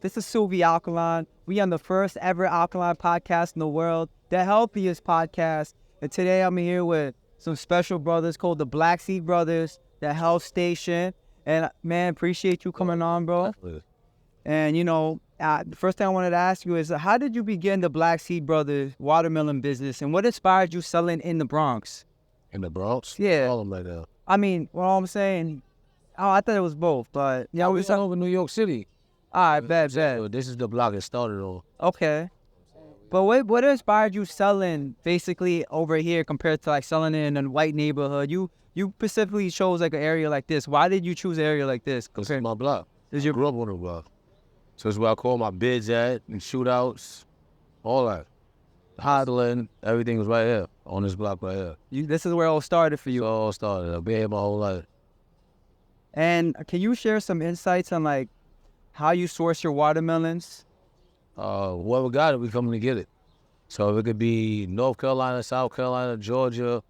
This is Sylvie Alkaline. We on the first ever Alkaline podcast in the world, the Healthiest podcast. And today I'm here with some special brothers called the Black Seed Brothers, the Health Station. And man, appreciate you coming on, bro. And the first thing I wanted to ask you is, how did you begin the Black Seed Brothers watermelon business, and what inspired you selling in the Bronx? In the Bronx? Yeah. All of them right now. I mean, what I'm saying, I thought it was both, but yeah, We all over New York City. All right, bad. So this is the block it started on. Okay. But what inspired you selling basically over here compared to like selling in a white neighborhood? You specifically chose like an area like this. Why did you choose an area like this? Because it's my block. Is I your grew up on the block. So it's where I call my bids at and shootouts, all that. Harlem, everything was right here on this block right here. this is where it all started for you. So it all started. I've been here my whole life. And can you share some insights on like how you source your watermelons? Whoever got it, we coming to get it. So if it could be North Carolina, South Carolina, Georgia,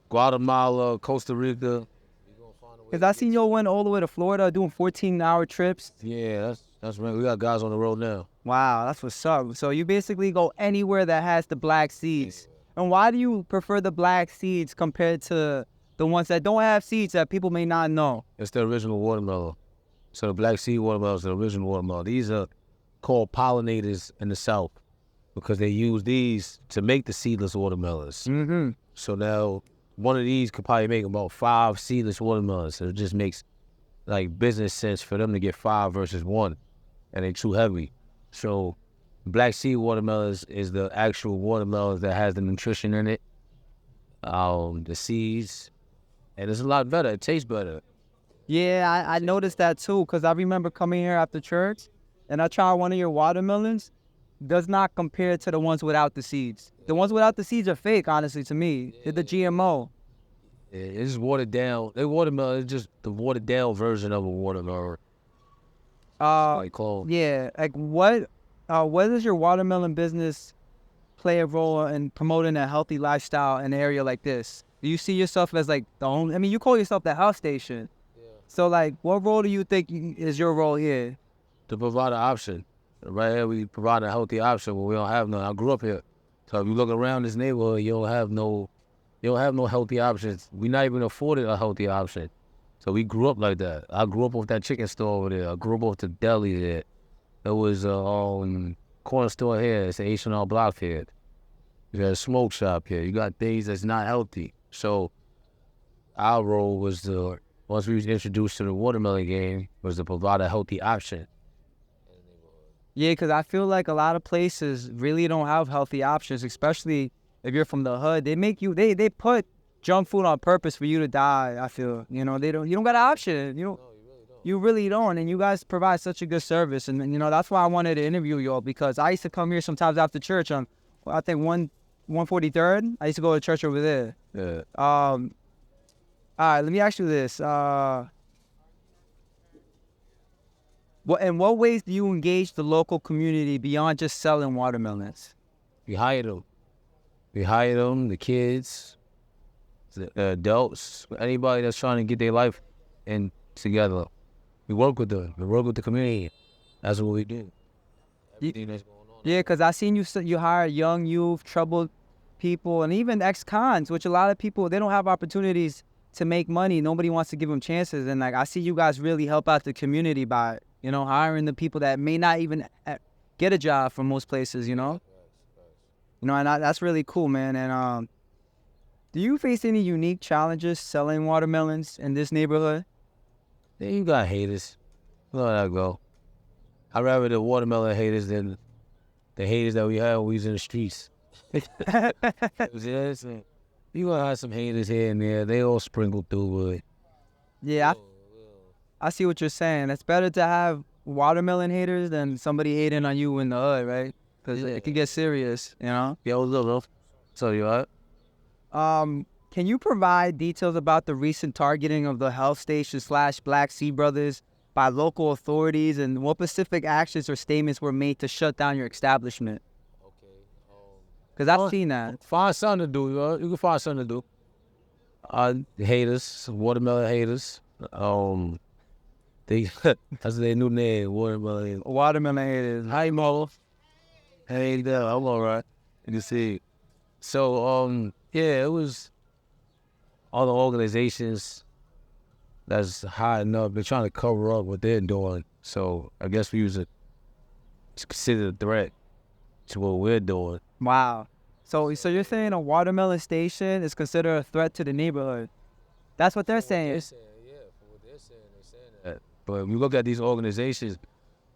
Guatemala, Costa Rica. Because I seen you went all the way to Florida doing 14-hour trips. Yeah, that's right. We got guys on the road now. Wow, that's what's up. So you basically go anywhere that has the black seeds. And why do you prefer the black seeds compared to the ones that don't have seeds that people may not know? It's the original watermelon. So the black seed watermelon is the original watermelon. These are called pollinators in the South because they use these to make the seedless watermelons. Mm-hmm. So now one of these could probably make about 5 seedless watermelons. So it just makes like business sense for them to get 5 versus 1, and they too heavy. So black seed watermelons is the actual watermelons that has the nutrition in it, the seeds, and it's a lot better. It tastes better. Yeah, I noticed that too, because I remember coming here after church and I tried one of your watermelons. Does not compare to the ones without the seeds. The ones without the seeds are fake, honestly, to me. They're the GMO. Yeah, it's just watered down. They watermelon is just the watered down version of a watermelon. Like clone. Yeah, like what does your watermelon business play a role in promoting a healthy lifestyle in an area like this? Do you see yourself as like the only, I mean, you call yourself the health station. Yeah. So like, what role do you think is your role here? To provide an option. Right here, we provide a healthy option when we don't have none. I grew up here. So if you look around this neighborhood, you don't have no healthy options. We not even afforded a healthy option. So we grew up like that. I grew up off that chicken store over there. I grew up off the deli there. There was a corner store here. It's an H&R block here. You got a smoke shop here. You got things that's not healthy. So our role was to, once we was introduced to the watermelon game, was to provide a healthy option. Yeah, because I feel like a lot of places really don't have healthy options, especially if you're from the hood. They make you, they put junk food on purpose for you to die, I feel. You don't got an option. You really don't. And you guys provide such a good service. And, that's why I wanted to interview you all, because I used to come here sometimes after church on, I think 143rd. I used to go to church over there. Yeah. All right, let me ask you this. In what ways do you engage the local community beyond just selling watermelons? We hire them. The kids, the adults, anybody that's trying to get their life in together. We work with them. We work with the community. That's what we do. Everything that's going on. Yeah, because I seen you hire young youth, troubled people, and even ex-cons, which a lot of people, they don't have opportunities to make money. Nobody wants to give them chances. And like, I see you guys really help out the community by, hiring the people that may not even get a job from most places, and that's really cool, man. And do you face any unique challenges selling watermelons in this neighborhood? Yeah, you got haters. Let that go. I'd rather the watermelon haters than the haters that we had when we was in the streets. You gonna have some haters here and there. They all sprinkled through it. Yeah, I see what you're saying. It's better to have watermelon haters than somebody hating on you in the hood, right? Because it can get serious, Yeah, look. So you what? Can you provide details about the recent targeting of the health station / Black Seed Brothers by local authorities, and what specific actions or statements were made to shut down your establishment? Okay. Because I've seen that. Find something to do. You can find something to do. Haters, watermelon haters. They that's their new name, watermelon. Watermelon haters. Hi, Mo. Hey, there. I'm all right. You see. So, yeah, it was all the organizations that's high enough. They're trying to cover up what they're doing. So I guess we use it to consider a threat to what we're doing. Wow. So you're saying a watermelon station is considered a threat to the neighborhood? That's what they're saying. For what they're saying that. But when you look at these organizations,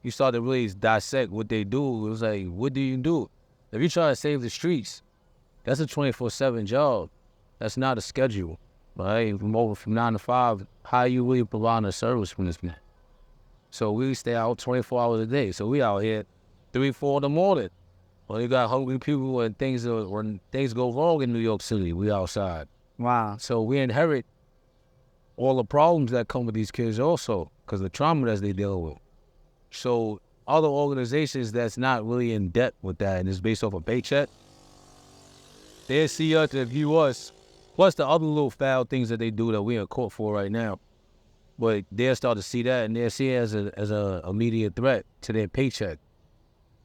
you start to really dissect what they do. It was like, what do you do? If you try to save the streets, that's a 24/7 job. That's not a schedule, right? From 9 to 5, how you really provide a service from this man? So we stay out 24 hours a day. So we out here 3, 4 in the morning. When you got hungry people when things go wrong in New York City, we outside. Wow. So we inherit all the problems that come with these kids also, because the trauma that they deal with. So other organizations that's not really in debt with that and is based off a paycheck, they see us and view us, plus the other little foul things that they do that we're in court for right now. But they'll start to see that and they'll see it as a immediate threat to their paycheck.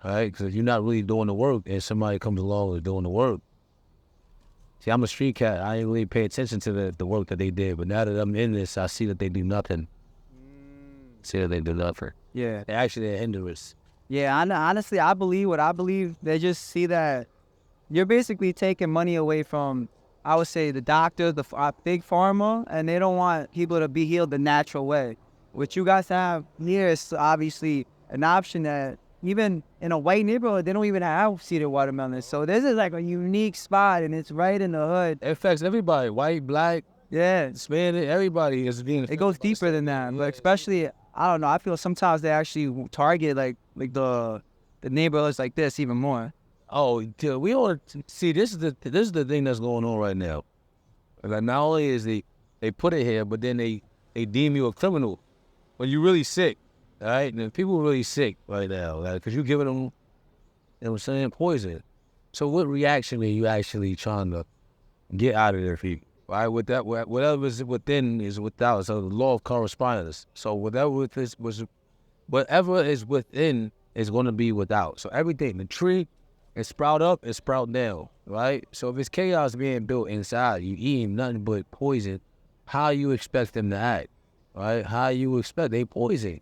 All right, because if you're not really doing the work and somebody comes along and is doing the work. See, I'm a street cat. I didn't really pay attention to the work that they did. But now that I'm in this, I see that they do nothing. See that they do nothing. Yeah. They're actually a hindrance. Yeah, honestly, I believe what I believe. They just see that you're basically taking money away from, I would say, the doctors, the big pharma, and they don't want people to be healed the natural way. What you guys have here is obviously an option that even in a white neighborhood, they don't even have seeded watermelons. So this is like a unique spot, and it's right in the hood. It affects everybody, white, black, Yeah, Hispanic, everybody is being it goes deeper than that. But especially, I don't know, I feel sometimes they actually target like the neighborhoods like this even more. Oh, dude, we don't see. This is the thing that's going on right now. Like not only is they put it here, but then they deem you a criminal when you're really sick. All right, and people are really sick right now, because you're giving them, you know what I'm saying, poison. So what reaction are you actually trying to get out of their people? Right, with that, whatever is within is without. So the law of correspondence. So whatever is within is going to be without. So everything, the tree, it sprout up, it sprout down, right? So if it's chaos being built inside, you eating nothing but poison, how you expect them to act, right? How you expect they poison,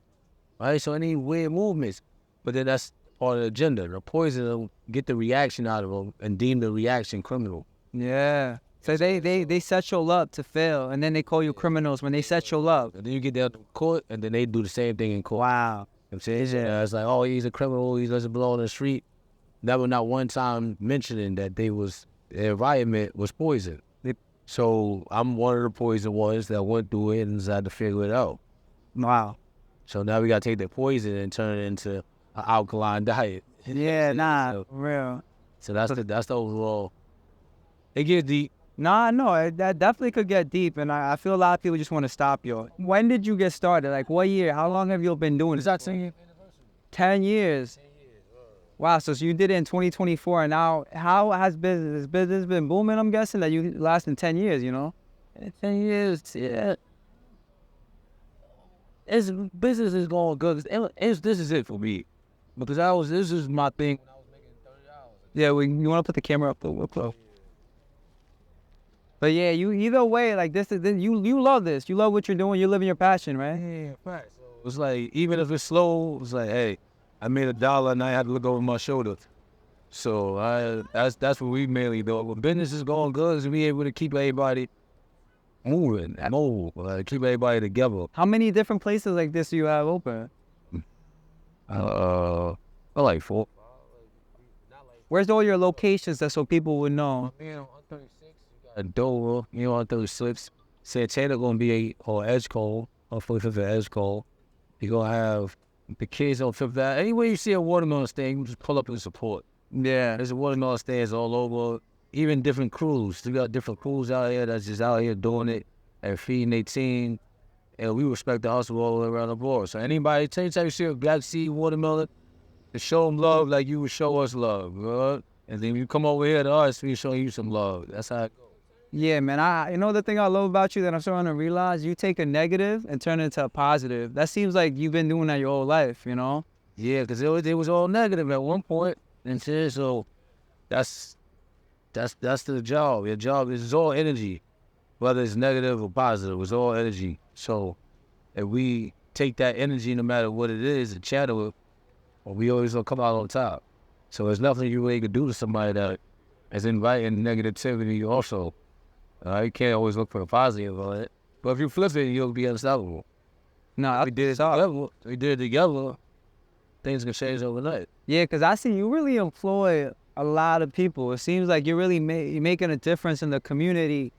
right? So any weird movements, but then that's part of the agenda. The poison them, get the reaction out of them, and deem the reaction criminal. Yeah. So they set you up to fail, and then they call you criminals when they set you up. And then you get down to court, and then they do the same thing in court. Wow. You know what I'm saying? Yeah. It's like, oh, he's a criminal, he doesn't belong on the street. Never not one time mentioning that their environment was poison. So I'm one of the poison ones that went through it and decided to figure it out. Wow. So now we got to take the poison and turn it into an alkaline diet. Yeah, nah, So, for real. so that's the overall. It gets deep. Nah, no, that definitely could get deep, and I feel a lot of people just want to stop you. When did you get started? Like, what year? How long have you been doing Is this? that 10 year anniversary? 10 years. Wow, so you did it in 2024, and now how has business been booming? I'm guessing that you lasted 10 years, you know? 10 years, yeah. Business is going good. This is it for me. Because this is my thing when I was making $30. Yeah, you want to put the camera up real close. But yeah, you either way, like you love this. You love what you're doing. You're living your passion, right? Yeah, right. So it's like, even if it's slow, it's like, hey, I made $1 and I had to look over my shoulder. So that's what we mainly do. When business is going good, is we able to keep everybody moving, keep everybody together. How many different places like this do you have open? Like 4. Where's all your locations? That's so people would know. On 36, you got Dover, on 36. Santana gonna be on Edgecombe, on 45th and Edgecombe. You're gonna have the kids on 5th Ave. Anywhere you see a watermelon stand, you just pull up and support. Yeah. There's a watermelon stands all over, even different crews. We got different crews out here that's just out here doing it and feeding their team. And we respect the hustle all the way around the board. So anybody, anytime you see a black seed watermelon, to show them love like you would show us love, bro. And then you come over here to us, we show you some love. That's how it goes. Yeah, man. You know the thing I love about you that I'm starting to realize, you take a negative and turn it into a positive. That seems like you've been doing that your whole life, you know? Yeah, because it was all negative at one point, and shit, so that's the job. Your job is all energy, whether it's negative or positive. It's all energy. So if we take that energy, no matter what it is, and channel it, well, we always gonna come out on top. So there's nothing you really can do to somebody that is inviting negativity also. You can't always look for the positive on it. But if you flip it, you'll be unstoppable. No, We did it together. We did it together. Things can change overnight. yeah, because I see you really employ a lot of people. It seems like you're really you're making a difference in the community.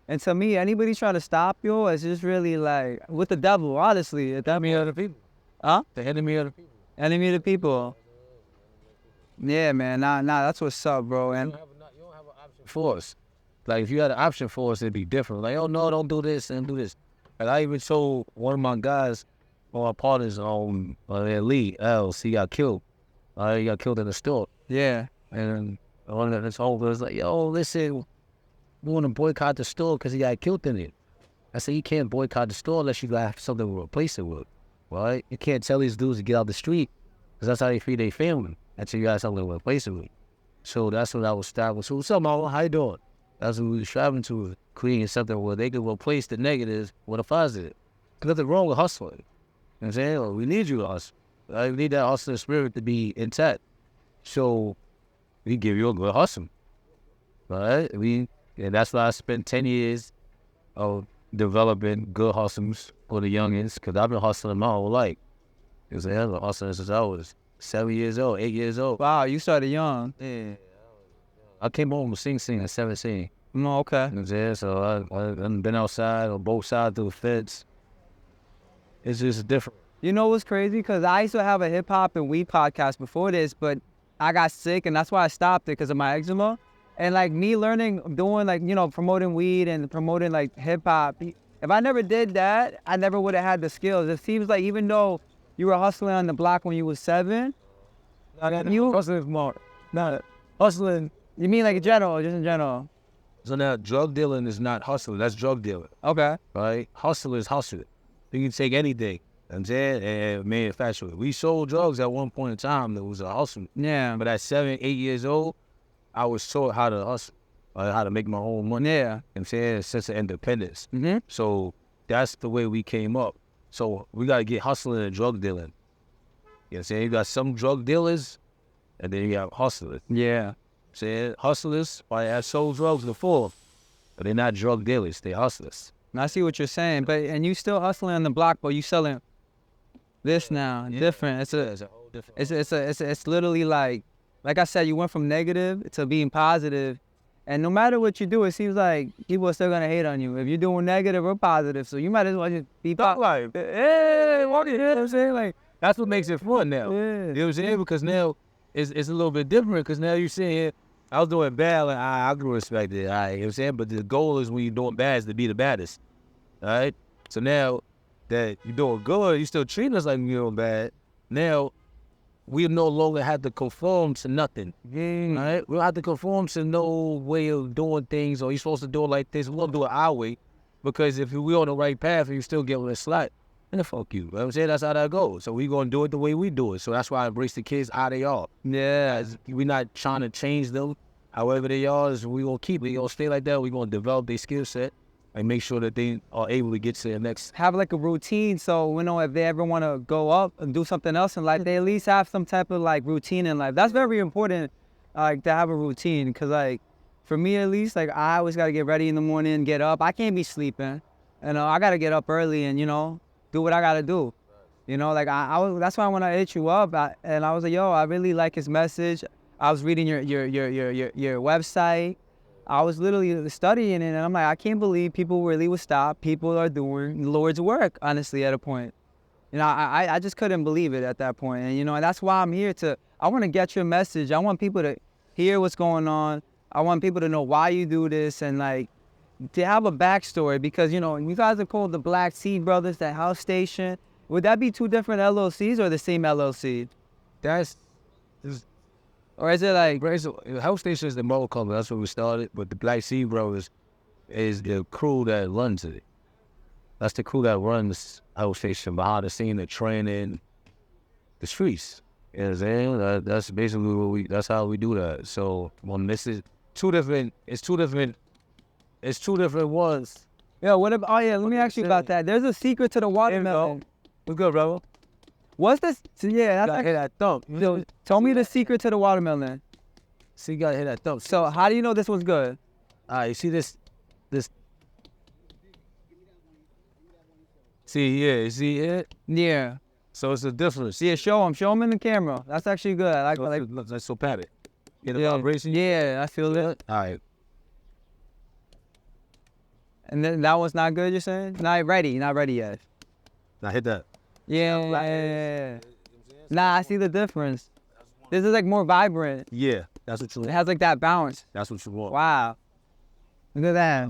And to me, anybody trying to stop you is just really like with the devil, honestly. The enemy of the people. Huh? The enemy of the people. Enemy of the people. Yeah, man. Nah, that's what's up, bro. And you don't have an option for us. Like, if you had an option for us, it'd be different. Like, oh, no, don't do this and do this. And I even told one of my guys, one of my partners on Lee, else, he got killed. He got killed in the store. yeah. And one of his homie was like, yo, listen, we want to boycott the store because he got killed in it. I said, you can't boycott the store unless you have something to replace it with, right? You can't tell these dudes to get out the street because that's how they feed their family until you got something to replace it with. So that's what I was striving. So what's up, Mama? How you doing? That's what we were striving to, creating something where they could replace the negatives with a positive. There's nothing wrong with hustling. You know what I'm saying? Well, we need you to hustle. Right? We need that hustling spirit to be intact. So we give you a good hustle. Right? And that's why I spent 10 years of developing good hustles for the youngins, because I've been hustling my whole life. You know what I'm saying? I've been hustling since I was 7 years old, 8 years old. Wow, you started young. Yeah. I came home with Sing Sing at 17. No, okay. You know what I'm saying? So I've been outside on both sides of the fence. It's just different. You know what's crazy? Because I used to have a hip hop and weed podcast before this, but I got sick, and that's why I stopped it, because of my eczema. And like me learning, doing like, you know, promoting weed and promoting like hip hop. If I never did that, I never would have had the skills. It seems like even though you were hustling on the block when you was 7, you hustling more. Not hustling. You mean like in general, just in general? So now drug dealing is not hustling. That's drug dealing. Okay. Right? Hustle is hustling. You can take anything. You know what I'm saying? And manufacture it. We sold drugs at one point in time that was a hustle. Yeah. But at 7, 8 years old, I was taught how to hustle, how to make my own money. Yeah. You know what I'm saying? A sense of independence. Mm-hmm. So that's the way we came up. So we got to get hustling and drug dealing. You know what I'm saying? You got some drug dealers, and then you got hustlers. Yeah. Saying hustlers probably have sold drugs before, but they're not drug dealers. They're hustlers. I see what you're saying, and you still hustling on the block, but you selling this now, different. It's a whole different. It's literally like I said, you went from negative to being positive, and no matter what you do, it seems like people are still gonna hate on you if you're doing negative or positive. So you might as well just be positive. Hey, what you know what I'm saying? Like, that's what makes it fun now. Yeah. You know what I'm saying? Because now it's a little bit different. Because now you're saying, I was doing bad, like, I can respect it. You know what I'm saying? But the goal is when you're doing bad is to be the baddest. All right? So now that you're doing good, you still treating us like you're doing bad. Now, we no longer have to conform to nothing. All right? We don't have to conform to no way of doing things, or you're supposed to do it like this. We're going to do it our way. Because if we're on the right path and you still get on the slack, then fuck you. You know what I'm saying? That's how that goes. So we're going to do it the way we do it. So that's why I embrace the kids how they are. Yeah. We're not trying to change them. However they are, we're going to keep it. We're going to stay like that. We're going to develop their skill set and make sure that they are able to get to the next. Have like a routine, so if they ever want to go up and do something else in life, they at least have some type of like routine in life. That's very important, like to have a routine, because like for me at least, like I always got to get ready in the morning, get up. I can't be sleeping, and I got to get up early and do what I got to do. Like I was. That's why when I hit you up, and I was like, yo, I really like his message. I was reading your website. I was literally studying it, and I'm like, I can't believe people really would stop. People are doing the Lord's work, honestly, at a point. I just couldn't believe it at that point. And, and that's why I'm here I want to get your message. I want people to hear what's going on. I want people to know why you do this, and, like, to have a backstory, because, you guys are called the Black Seed Brothers, the House Station. Would that be two different LLCs or the same LLC? Or is it like, Health Station is the mobile company, that's where we started, but the Black Seed Brothers is the crew that runs it. That's the crew that runs Health Station behind the scene, the training, the streets. You know what I'm saying? That's basically that's how we do that. So when this is it's two different ones. Yeah, what about, oh yeah, let me ask you about that. There's a secret to the watermelon. What's good, brother? What's this? Yeah, that's Hit that thump. so, tell me the secret to the watermelon. See, you gotta hit that thump. So how do you know this one's good? You see this. See, yeah, you see it? Yeah. So it's a difference. Yeah, show him in the camera. That's actually good. I like That's so pat it. Get the yeah, vibration? yeah, I feel it. All right. And then that one's not good, you're saying? Not ready yet. Now hit that. Yeah. Nah, I see the difference. This is like more vibrant. Yeah, that's what you It want. has like that bounce. That's what you want. Wow. Look at that.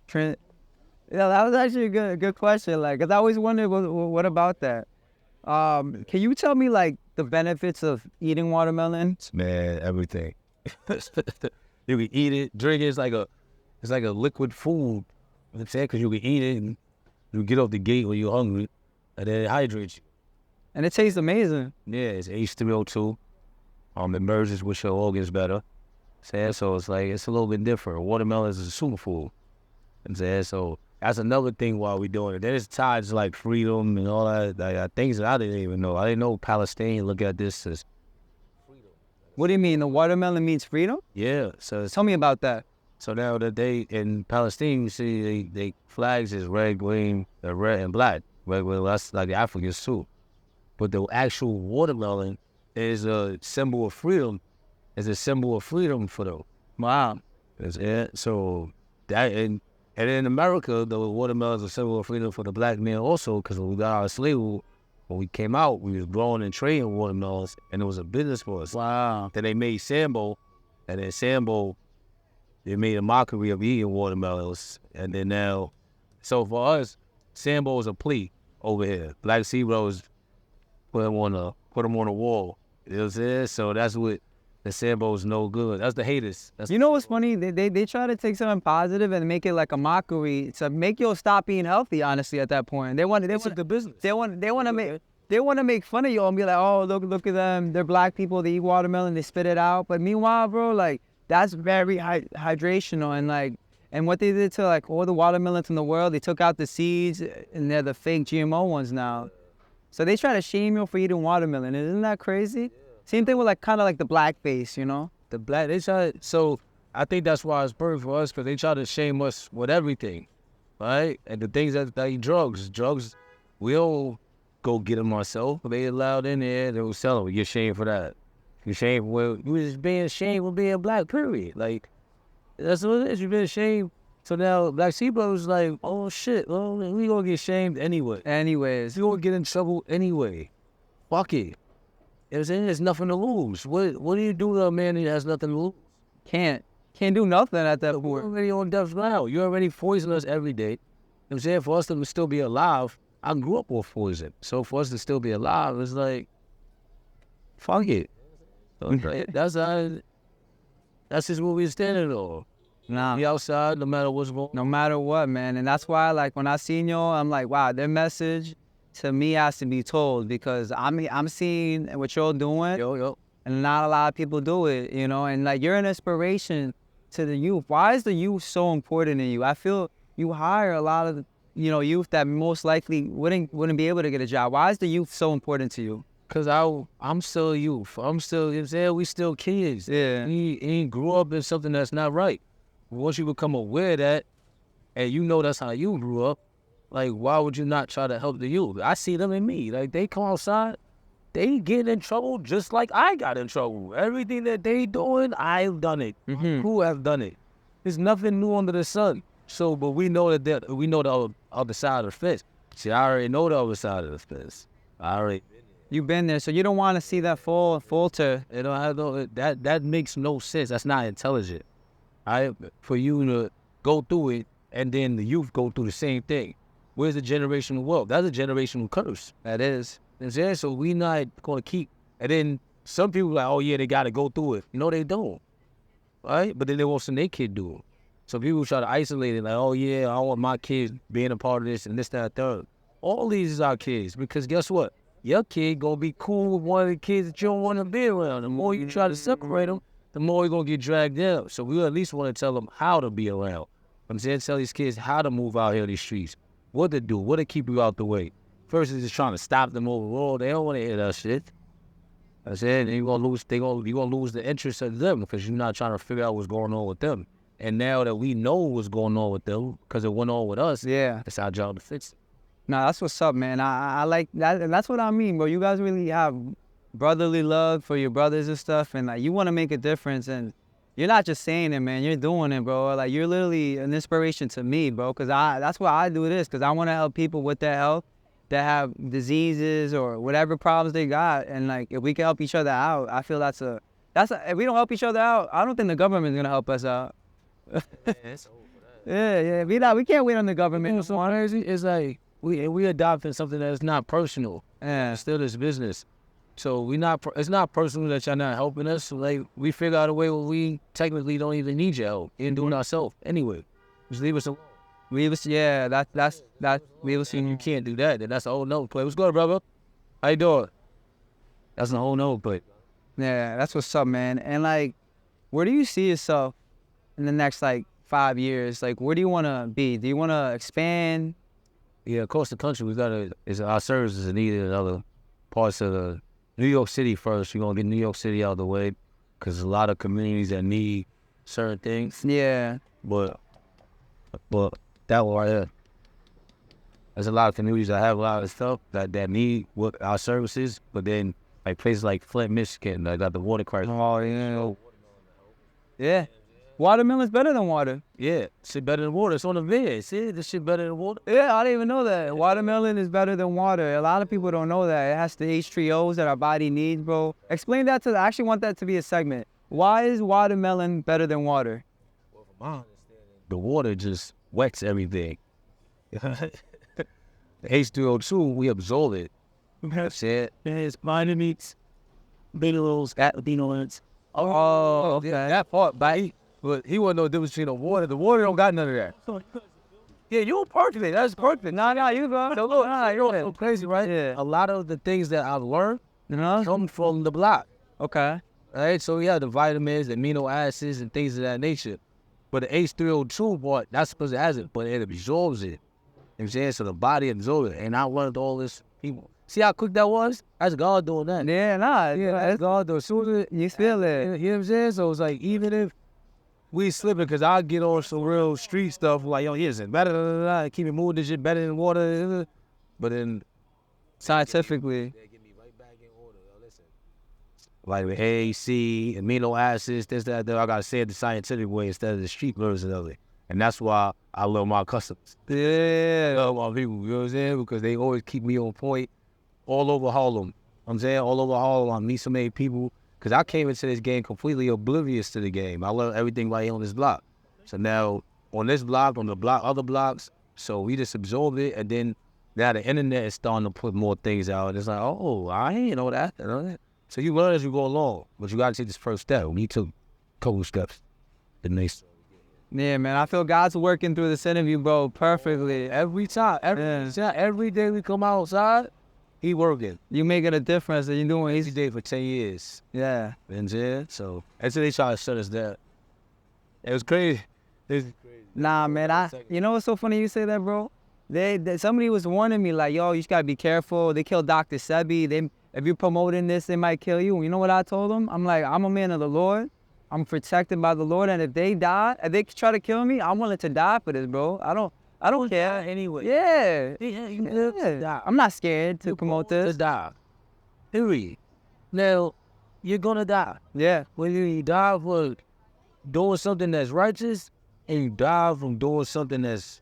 Trent. Yeah, that was actually a good question. Like, 'cause I always wondered what about that. Can you tell me like the benefits of eating watermelon? Man, everything. You can eat it, drink it. It's like a liquid food. You know what I'm saying? Because you can eat it and you get off the gate when you're hungry, and then it hydrates you. And it tastes amazing. Yeah, it's H3O2. It merges with your organs better. Saying so, it's like it's a little bit different. Watermelon is a superfood. I'm saying so. That's another thing while we doing it. There's tied to like freedom and all that, like, things that I didn't even know. I didn't know Palestine look at this as What do you mean? The watermelon means freedom? yeah. So Tell me about that. so now that they in Palestine, you see they flags is red, green, red and black. Red, well, that's like the Africans too. But the actual watermelon is a symbol of freedom. It's a symbol of freedom for them. Wow. That's it. So that and in America, the watermelon is a symbol of freedom for the black man also, because when we got our slave, when we came out, we was growing and trading watermelons, and it was a business for us. Wow. Then they made Sambo, and then Sambo, they made a mockery of eating watermelons, and then now, so for us, Sambo is a plea over here. Black Zeros put them on the wall. You know what I'm saying? So that's what the Sambo's no good. That's the haters. You know what's funny? They try to take something positive and make it like a mockery to make you stop being healthy. Honestly, at that point, they want the business. they want to make fun of you and be like, oh, look at them. They're black people. They eat watermelon. They spit it out. But meanwhile, bro, like that's very hydrational and what they did to like all the watermelons in the world, they took out the seeds and they're the fake GMO ones now. So they try to shame you for eating watermelon. Isn't that crazy? Same thing with like kind of like the blackface, you know? The black, they try, so I think that's why it's perfect for us, because they try to shame us with everything, right? And the things that eat drugs, we don't go get them ourselves, but they allowed in there, they will sell them. We get shamed for that. You're shamed for, you was being shamed for being black, period. Like, that's what it is, you've been shamed. So now Black Sea-Bro was like, oh shit, well, we gonna get shamed anyway. Anyways, We gonna get in trouble anyway. Fuck it. You know what I'm saying? There's nothing to lose. What do you do to a man that has nothing to lose? can't do nothing at that We're point. already on death's row. You're already poisoning us every day. You know what I'm saying? For us to still be alive, I grew up with poison. So for us to still be alive, it's like, fuck it. That's just what we're standing on. Nah. Be outside no matter what's going on. No matter what, man. And that's why, like, when I seen y'all, I'm like, wow, their message to me has to be told, because I'm seeing what y'all doing, Yo. and not a lot of people do it, you know. And like, you're an inspiration to the youth. Why is the youth so important to you? I feel you hire a lot of, youth that most likely wouldn't be able to get a job. Why is the youth so important to you? Cause I'm still youth. I'm still, you know what I'm saying? We still kids. Yeah. He ain't grew up in something that's not right. Once you become aware of that, and you know that's how you grew up, like, why would you not try to help the youth? I see them in me. Like, they come outside, they get in trouble just like I got in trouble. Everything that they doing, I've done it. Who have done it? There's nothing new under the sun. So, but we know we know the other side of the fence. See, I already know the other side of the fence. You've been there, so you don't want to see that falter. You know, that makes no sense. That's not intelligent. For you to go through it, and then the youth go through the same thing. Where's the generational wealth? That's a generational curse. That is. You know what I'm saying? So we not going to keep. And then some people like, oh yeah, they got to go through it. No, they don't. Right? But then they want some their kid do it. So people try to isolate it, like, oh yeah, I want my kids being a part of this and this, that, third. All these is our kids, because guess what? Your kid gonna be cool with one of the kids that you don't want to be around. The more you try to separate them, the more you're gonna get dragged down. So we at least want to tell them how to be around. I'm saying, tell these kids how to move out here in these streets, what to do, what to keep you out the way. First is just trying to stop them overall. They don't want to hear that shit. I said you're gonna lose the interest of them because you're not trying to figure out what's going on with them. And now that we know what's going on with them because it went on with us, Yeah. it's our job to fix it. Nah, that's what's up, man. I like that. And that's what I mean, bro. You guys really have brotherly love for your brothers and stuff, and like you want to make a difference. And you're not just saying it, man. You're doing it, bro. Like you're literally an inspiration to me, bro. Cause that's why I do this. Cause I want to help people with their health that have diseases or whatever problems they got. And like if we can help each other out, I feel that's a. If we don't help each other out, I don't think the government's gonna help us out. Yeah. We can't wait on the government. You know, so crazy. It's like we adopting something that's not personal. Yeah. Still this business. So it's not personal that y'all not helping us. So like we figure out a way where we technically don't even need your help. We're doing it ourselves anyway. Just leave us alone. Leave us. Yeah. Leave us. You can't do that. Then that's a whole nother play. What's good, brother? How you doing? That's a whole nother play. Yeah. That's what's up, man. And like, where do you see yourself in the next like 5 years? Like, where do you want to be? Do you want to expand? Yeah, across the country, our services are needed in other parts of the New York City first. We're going to get New York City out of the way because there's a lot of communities that need certain things. Yeah. But that one right there. There's a lot of communities that have a lot of stuff that need our services, but then like places like Flint, Michigan, they got the water crisis. Oh, yeah. Yeah. Watermelon's better than water. Yeah, shit better than water. It's on the vid. See, this shit better than water. Yeah, I didn't even know that. Watermelon is better than water. A lot of people don't know that. It has the H3Os that our body needs, bro. Explain that I actually want that to be a segment. Why is watermelon better than water? Well, from my understanding, the water just wets everything. The H3O2, we absorb it. That's it. It's vitamins, minerals, vitamins. Oh, okay. Yeah, that part, but he wouldn't know the difference between the water. The water don't got none of that. Yeah, you're perfect. That's perfect. Nah, you go. So look, you're so crazy, right? Yeah. A lot of the things that I've learned come from the block. Okay. Right? So yeah, the vitamins, the amino acids, and things of that nature. But the H3O2 part, that's supposed to have it, but it absorbs it. You know what I'm saying? So the body absorbs it. And I learned all this people. See how quick that was? That's God doing that. Yeah, That's God doing. As soon as you feel it. You know what I'm saying? So it's like, even if we slipping, because I get on some real street stuff, like, yo, here's it, better, keep it moving, this shit better than water. But then Scientifically. they get me right back in order. Yo, listen. Like with A, C, amino acids, this, that, I got to say it the scientific way instead of the street version of it. And that's why I love my customers. Yeah. I love my people, you know what I'm saying? Because they always keep me on point all over Harlem. I'm saying all over Harlem, I meet so many people. Because I came into this game completely oblivious to the game. I learned everything right here on this block. So now, on this block, on the block, other blocks, so we just absorbed it, and then now the internet is starting to put more things out. It's like, oh, I ain't know that. You know that. So you learn as you go along, but you got to take this first step. We took a couple steps. The next. Yeah, man, I feel God's working through this interview, bro, perfectly. Every time, every day we come outside, he working. You making a difference, and you doing Every day for 10 years. Yeah. And so until they try to shut us down. It was crazy. Nah, man, you know what's so funny you say that, bro? Somebody was warning me, like, yo, you just gotta be careful. They killed Dr. Sebi. If you're promoting this, they might kill you. You know what I told them? I'm like, I'm a man of the Lord. I'm protected by the Lord, and if they try to kill me, I'm willing to die for this, bro. I don't care. Anyway. Yeah. I'm not scared to promote this. To die. Period. Now, you're gonna die. Yeah. Whether you die for doing something that's righteous and you die from doing something that's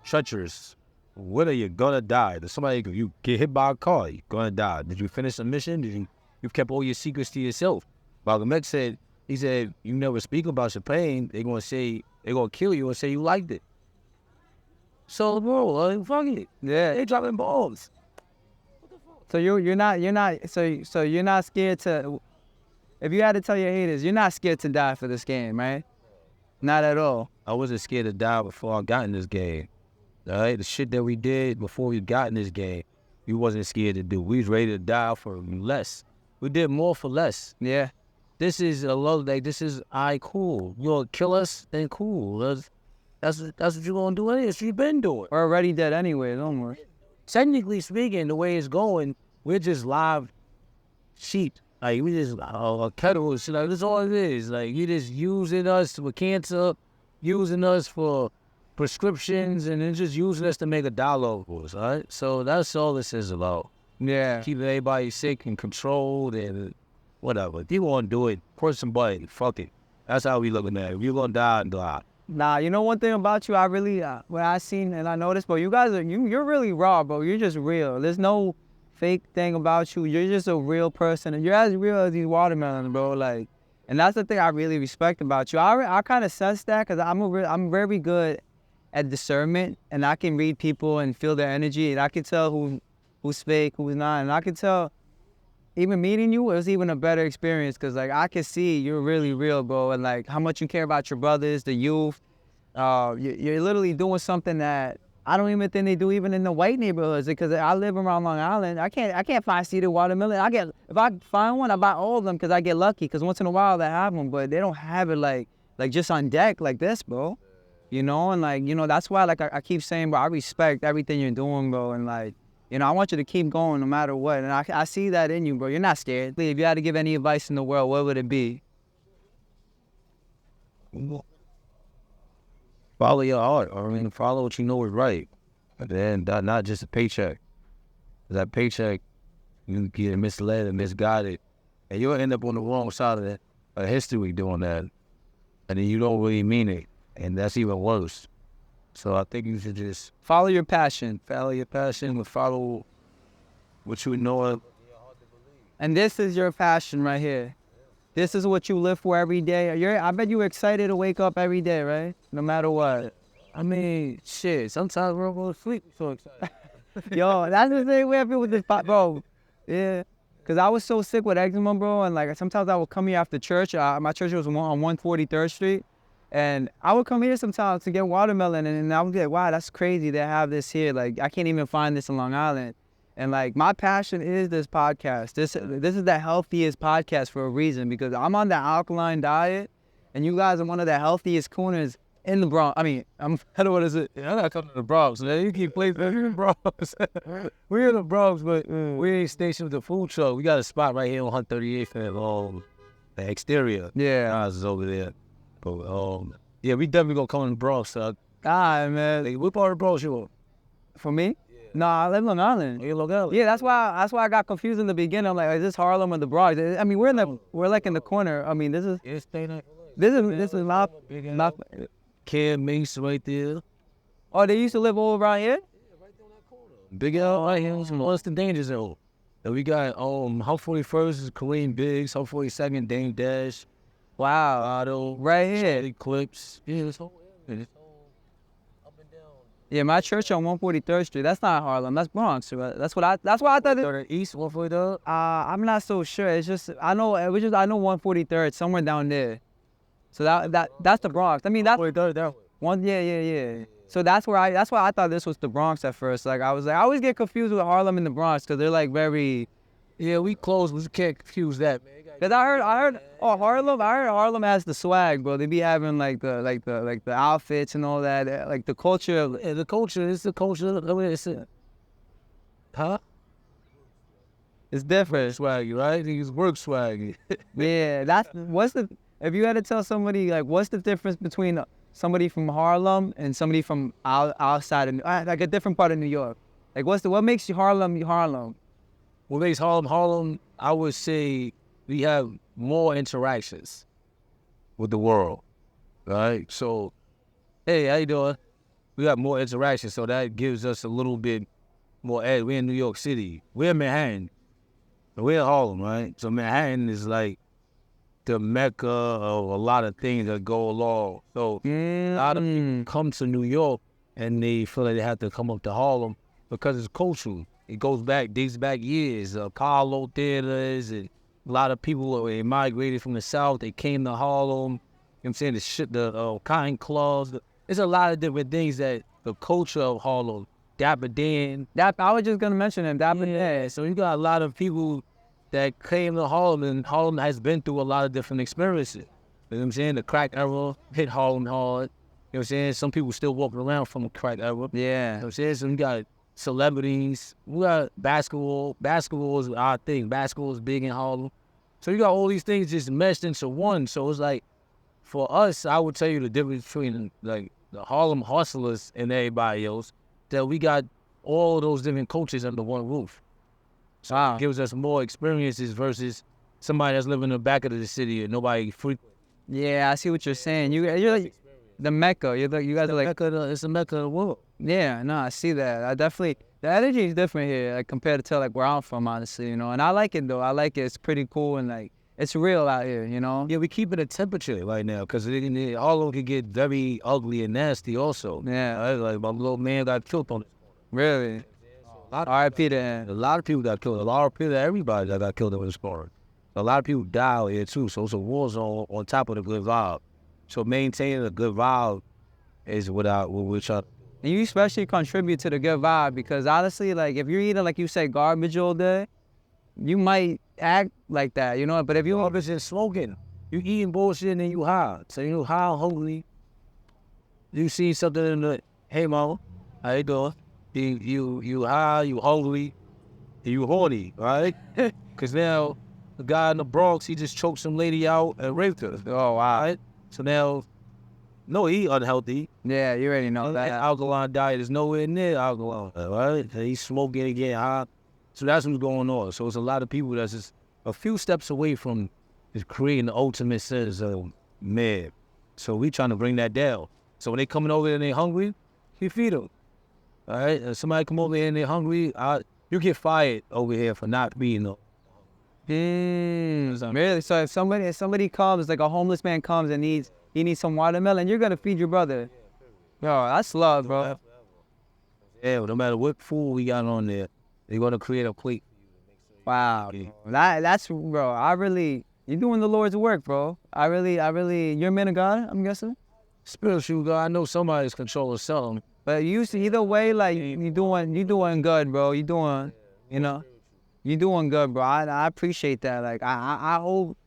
treacherous, whether you're gonna die. You get hit by a car, you're gonna die. Did you finish a mission? You've kept all your secrets to yourself. Malcolm X said, you never speak about your pain, they're gonna kill you and say you liked it. So bro, fuck it. Yeah. They dropping bombs. So you're not scared to, if you had to tell your haters, you're not scared to die for this game, right? Not at all. I wasn't scared to die before I got in this game. All right, the shit that we did before we got in this game, we wasn't scared to do. We was ready to die for less. We did more for less. Yeah. This is a low, like, this is, cool. You gonna kill us? Then cool. That's what you gonna do. It's what you been doing. We're already dead anyway, don't worry. Technically speaking, the way it's going, we're just live sheep. Like, we just cattle and shit. Like, that's all it is. Like, you just using us for cancer, using us for prescriptions, and then just using us to make $1 for us, all right? So that's all this is about. Yeah. Keeping everybody sick and controlled and whatever. If you want to do it, push somebody, fuck it. That's how we looking at it. If you're going to die, die. Nah, you know one thing about you, I really, what I seen and I noticed, bro, you guys you're really raw, bro. You're just real. There's no fake thing about you. You're just a real person, and you're as real as these watermelons, bro. Like, and that's the thing I really respect about you. I kind of sense that because I'm very good at discernment, and I can read people and feel their energy, and I can tell who's fake, who's not, and I can tell. Even meeting you, it was even a better experience because, like, I can see you're really real, bro, and, like, how much you care about your brothers, the youth. You're literally doing something that I don't even think they do even in the white neighborhoods because I live around Long Island. I can't find seeded watermelon. If I find one, I buy all of them because I get lucky because once in a while they have them, but they don't have it, like just on deck like this, bro. You know, and, like, you know, that's why, like, I keep saying, bro, I respect everything you're doing, bro, and, like, you know, I want you to keep going no matter what. And I see that in you, bro. You're not scared. If you had to give any advice in the world, what would it be? Follow your heart. I mean, follow what you know is right. But then, not just a paycheck. That paycheck, you get misled and misguided. And you'll end up on the wrong side of history doing that. And then you don't really mean it. And that's even worse. So I think you should just Follow your passion. follow your passion and follow what you know. And this is your passion right here. This is what you live for every day. I bet you're excited to wake up every day, right? No matter what. I mean, shit, sometimes we're going to sleep so excited. Yo, that's the thing we have with this, bro. Yeah. Because I was so sick with eczema, bro, and, like, sometimes I would come here after church. My church was on 143rd Street. And I would come here sometimes to get watermelon, and I would be like, wow, that's crazy they have this here. Like, I can't even find this in Long Island. And, like, my passion is this podcast. This is the healthiest podcast for a reason because I'm on the alkaline diet, and you guys are one of the healthiest cooners in the Bronx. I mean, I don't know what is it. Yeah, I'm not coming to the Bronx, man. You keep playing in the Bronx. We're in the Bronx, but we ain't stationed with the food truck. We got a spot right here on 138th and the exterior. Yeah. Ours is over there. But yeah, we definitely gonna come in the Bronx. All right, man. Like, what part of the Bronx you on? For me? Yeah. Nah, I live in Long Island. You in Long Island? Yeah, that's why I got confused in the beginning. I'm like, is this Harlem or the Bronx? I mean, we're like in the corner. I mean, this is not. Cam Mace right there. Oh, they used to live all around here? Big L right here. What's the danger zone? And we got Hub 41st is Kareem Biggs, Hub 42nd Dame Dash. Wow. Otto, Right here. Eclipse. Yeah, it's all up and down. Yeah, my church on 143rd Street. That's not Harlem. That's Bronx. Right? That's why I thought it. East 143rd. I'm not so sure. It's just I know 143rd somewhere down there. So that's the Bronx. I mean that's 143rd that way. One. Yeah. So that's why I thought this was the Bronx at first. Like I always get confused with Harlem and the Bronx because they're like very. Yeah, we close. We can't confuse that, man. Cause I heard Harlem. I heard Harlem has the swag, bro. They be having like the outfits and all that, like the culture. Yeah, the culture. It's the culture. Huh? It's different. Swaggy, right? It's work swaggy. Yeah, if you had to tell somebody like what's the difference between somebody from Harlem and somebody from outside of like a different part of New York? Like what makes you Harlem? What makes Harlem? I would say we have more interactions with the world, right? So, hey, how you doing? We got more interactions, so that gives us a little bit more edge. We're in New York City. We're in Manhattan. We're in Harlem, right? So Manhattan is like the mecca of a lot of things that go along. So a lot of people come to New York and they feel like they have to come up to Harlem because it's cultural. It dates back years. Apollo theaters and a lot of people migrated from the South. They came to Harlem what I'm saying, the shit, the cotton claws. There's a lot of different things that the culture of Harlem, Dapper Dan. I was just gonna mention him. Dapper Dan. So you got a lot of people that came to Harlem, and Harlem has been through a lot of different experiences. You know what I'm saying? The crack era hit Harlem hard. You know what I'm saying? Some people still walking around from the crack era. Yeah. You know what I'm saying? So you got celebrities. We got basketball. Basketball is our thing. Basketball is big in Harlem. So you got all these things just meshed into one. So it's like, for us, I would tell you the difference between like the Harlem hustlers and everybody else, that we got all those different cultures under one roof. So it gives us more experiences versus somebody that's living in the back of the city and nobody frequent. Yeah, I see what you're saying. You're like the Mecca. You guys are like It's the Mecca of the world. Yeah, no, I see that. I definitely the energy is different here, like compared to like where I'm from, honestly, you know. And I like it though. I like it. It's pretty cool and like it's real out here, you know. Yeah, we keeping a temperature right now because Harlem can get very ugly and nasty also. Yeah. Like my little man got killed on this. Really. R.I.P. to him. A lot of people got killed. A lot of people, everybody that got killed in this corner. A lot of people die out here too. So it's a war zone on top of the good vibe. So maintaining a good vibe is what we're trying to do. And you especially contribute to the good vibe because honestly, like if you're eating, like you say, garbage all day, you might act like that, you know. But if you garbage and smoking, you eating bullshit and then you high. So you high, hungry. You see something in the, hey mama, how you doing? You high, you hungry, and you horny, right? Because now the guy in the Bronx, he just choked some lady out and raped her. Oh wow! Right? So now, no, he unhealthy. Yeah, you already know that. Alkaline diet is nowhere near alkaline, right? And he's smoking and getting high. So that's what's going on. So it's a lot of people that's just a few steps away from just creating the ultimate sense of man. So we trying to bring that down. So when they coming over and they hungry, you feed them. All right? And somebody come over here and they're hungry, you get fired over here for not feeding them. Really? So if somebody comes, like a homeless man comes and he needs some watermelon, you're gonna feed your brother. Yo, that's love, bro. Yeah, no matter what food we got on there, they're gonna create a plate. Wow, that's bro. You're doing the Lord's work, bro. You're a man of God, I'm guessing. Spiritual God, I know somebody's controlling something. But either way, like you doing good, bro. You doing, you know, you doing good, bro. I appreciate that. Like I hope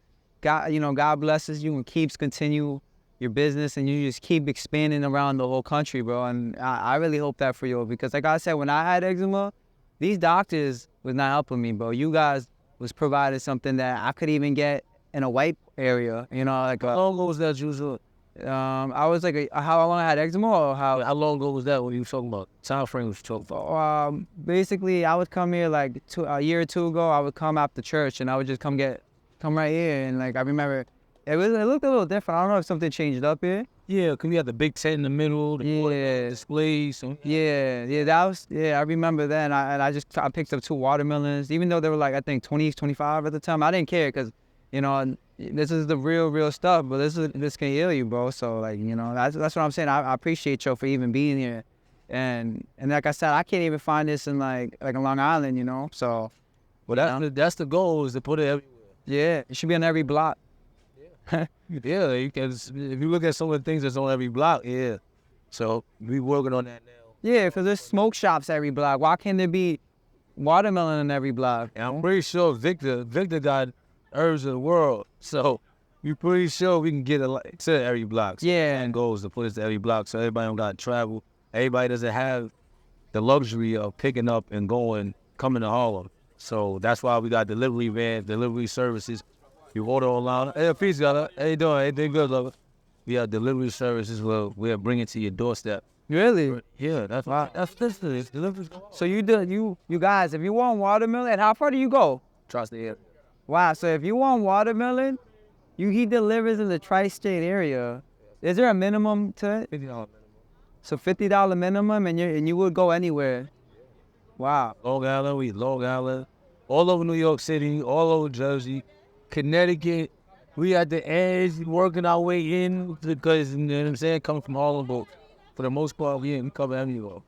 God, God blesses you and keeps continue your business and you just keep expanding around the whole country, bro. And I really hope that for you because, like I said, when I had eczema, these doctors was not helping me, bro. You guys was providing something that I could even get in a white area, like. How long ago was that, Juice? I was like, how long I had eczema or how long ago was that when you were talking about? Time frame was you talking about? Basically, I would come here like a year or two ago. I would come after church and I would just come right here. And like, I remember it looked a little different. I don't know if something changed up here. Yeah, because we had the big tent in the middle, the displays. So. Yeah, I remember that. And I picked up 2 watermelons, even though they were like, I think 20, 25 at the time. I didn't care because, this is the real stuff, but this can heal you, bro. So like, that's what I'm saying. I appreciate you for even being here, and like I said, I can't even find this in like in Long Island, So, well, that's the goal is to put it everywhere. Yeah, it should be on every block. Yeah, yeah. You can if you look at some of the things that's on every block, yeah. So we working on that now. Yeah, because there's smoke shops every block. Why can't there be watermelon in every block? And I'm pretty sure Victor got herbs of the world. So we pretty sure we can get to every block. So yeah. And goals to put us to every block so everybody don't got to travel. Everybody doesn't have the luxury of picking up and coming to Harlem. So that's why we got delivery vans, delivery services. You order online. Hey, peace, brother. How you doing? Everything good, brother? We have delivery services where we'll bring it to your doorstep. Really? Yeah, that's why. That's delivery. So you guys, if you want watermelon, how far do you go? Trust the area. Wow, so if you want watermelon, he delivers in the tri-state area. Is there a minimum to it? $50 minimum. So $50 minimum, and you would go anywhere. Wow. Long Island, all over New York City, all over Jersey, Connecticut. We at the edge working our way in because, you know what I'm saying, coming from Harlem, but for the most part, we cover everywhere.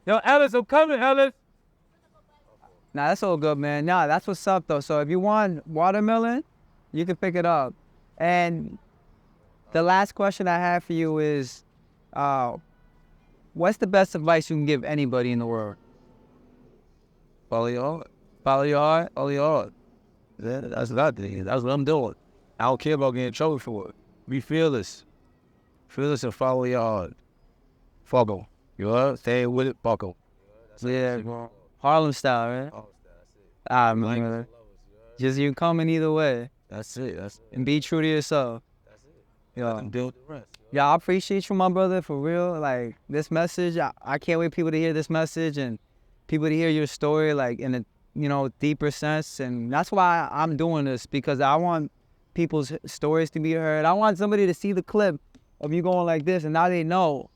Yo, Ellis, I'm coming, Ellis. Nah, that's all good, man. Nah, that's what's up, though. So if you want watermelon, you can pick it up. And The last question I have for you is, what's the best advice you can give anybody in the world? Follow your heart. Follow your heart. Follow your heart. That's what I think. That's what I'm doing. I don't care about getting in trouble for it. Be fearless. Fearless and follow your heart. Fuck 'em. You know? Stay with it, fuck 'em. Yeah, Harlem style, right? Ah, man. Just you coming either way. That's it. And be true to yourself. Yeah. And build the rest. Yeah, I appreciate you, my brother, for real. Like, this message, I can't wait people to hear this message and people to hear your story, like, in a, deeper sense. And that's why I'm doing this, because I want people's stories to be heard. I want somebody to see the clip of you going like this, and now they know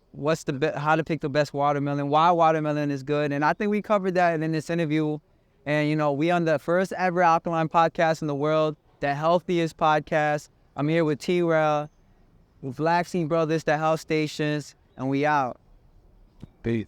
how to pick the best watermelon, why watermelon is good. And I think we covered that in this interview. And, we on the first ever Alkaline podcast in the world, the Healthiest podcast. I'm here with T-Rail, with Black Scene Brothers, the Health Stations, and we out. Peace.